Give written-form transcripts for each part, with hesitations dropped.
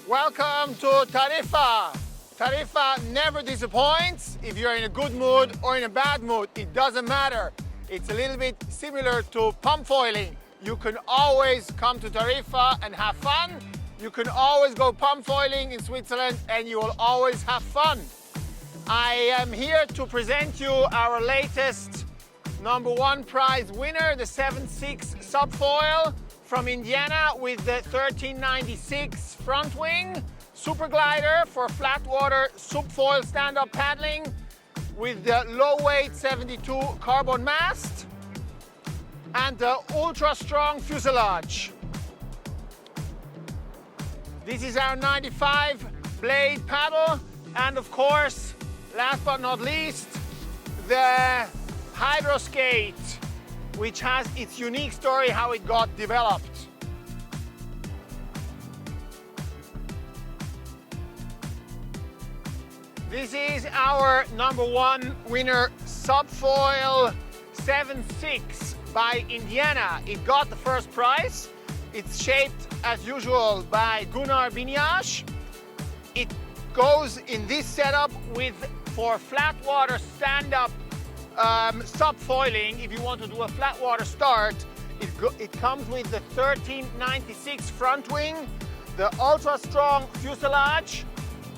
Welcome to Tarifa. Tarifa never disappoints. If you're in a good mood or in a bad mood, it doesn't matter. It's a little bit similar to Pumpfoiling. You can always come to Tarifa and have fun. You can always go Pumpfoiling in Switzerland and you will always have fun. I am here to present you our latest #1 prize winner, the 7.6 subfoil from Indiana with the 1396 front wing, super glider for flat water SUP foil stand-up paddling with the low weight 72 carbon mast and the ultra strong fuselage. This is our 95 blade paddle, and of course, last but not least, the Hydroskate, which has its unique story how it got developed. This is our #1 winner subfoil 7.6 by Indiana. It got the first prize. It's shaped as usual by Gunnar Binyash. It goes in this setup for flat water stand-up subfoiling. If you want to do a flat water start, it comes with the 1396 front wing, the ultra strong fuselage,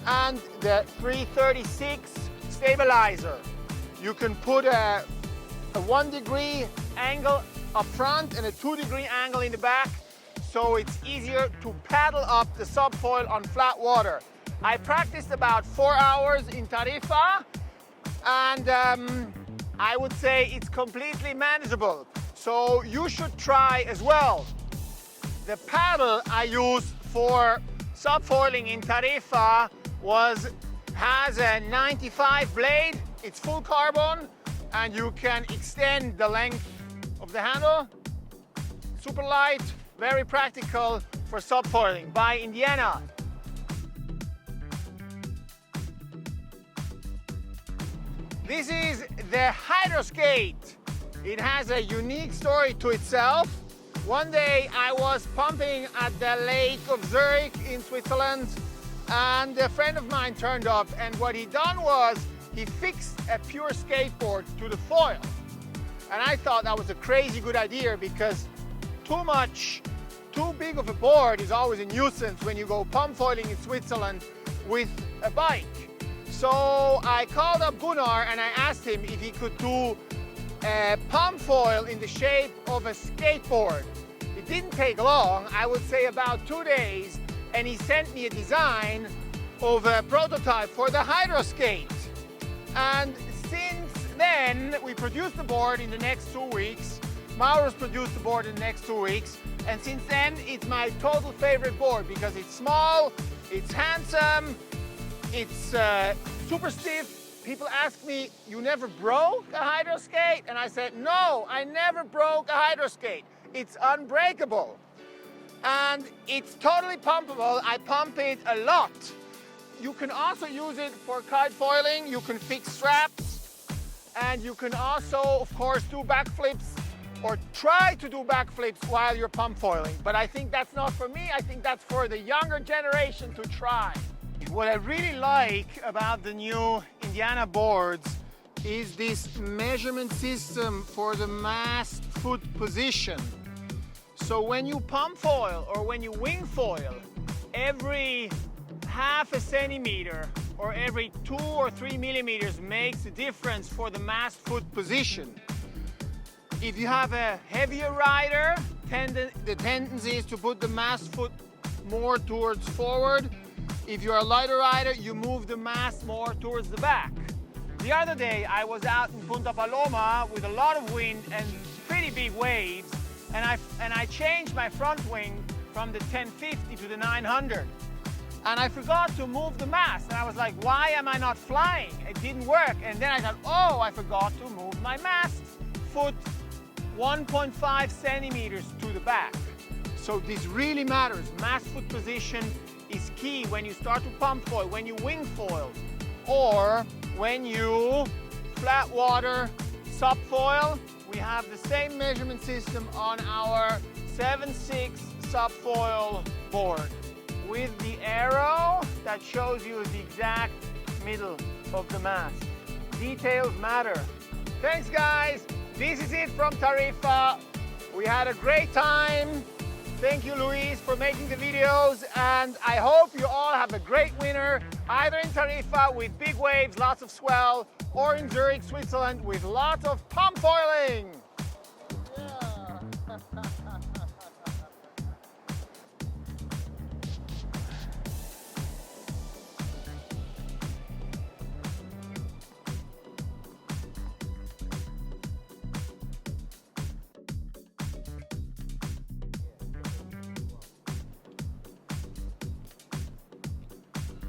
and the 336 stabilizer. You can put a 1-degree angle up front and a 2-degree angle in the back, so it's easier to paddle up the subfoil on flat water. I practiced about 4 hours in Tarifa, and I would say it's completely manageable. So you should try as well. The paddle I use for subfoiling in Tarifa has a 95 blade. It's full carbon, and you can extend the length of the handle. Super light, very practical for subfoiling by Indiana. This is the Hydroskate. It has a unique story to itself. One day I was pumping at the lake of Zürich in Switzerland, and a friend of mine turned up, and what he done was he fixed a pure skateboard to the foil. And I thought that was a crazy good idea, because too big of a board is always a nuisance when you go pumpfoiling in Switzerland with a bike. So I called up Gunnar and I asked him if he could do a Pumpfoil in the shape of a skateboard. It didn't take long, I would say about 2 days, and he sent me a design of a prototype for the Hydroskate. And since then, we produced the board in the next 2 weeks. Maurus produced the board in the next 2 weeks. And since then, it's my total favorite board because it's small, it's handsome, it's super stiff. People ask me, you never broke a Hydroskate? And I said, no, I never broke a Hydroskate. It's unbreakable. And it's totally pumpable. I pump it a lot. You can also use it for kite foiling. You can fix straps. And you can also, of course, do backflips or try to do backflips while you're pumpfoiling. But I think that's not for me. I think that's for the younger generation to try. What I really like about the new Indiana boards is this measurement system for the mast foot position. So when you pumpfoil or when you wing foil, every half a centimeter or every 2 or 3 millimeters makes a difference for the mast foot position. If you have a heavier rider, the tendency is to put the mast foot more towards forward. If you're a lighter rider, you move the mast more towards the back. The other day, I was out in Punta Paloma with a lot of wind and pretty big waves, and I changed my front wing from the 1050 to the 900. And I forgot to move the mast, and I was like, why am I not flying? It didn't work. And then I thought, oh, I forgot to move my mast foot 1.5 centimeters to the back. So this really matters. Mast foot position is key when you start to pump foil, when you wing foil, or when you flat water subfoil. We have the same measurement system on our 7.6 subfoil board with the arrow that shows you the exact middle of the mast. Details matter. Thanks guys, this is it from Tarifa. We had a great time. Thank you Luis for making the videos, and I hope you all have a great winter, either in Tarifa with big waves, lots of swell, or in Zurich, Switzerland with lots of pump foiling. Yeah.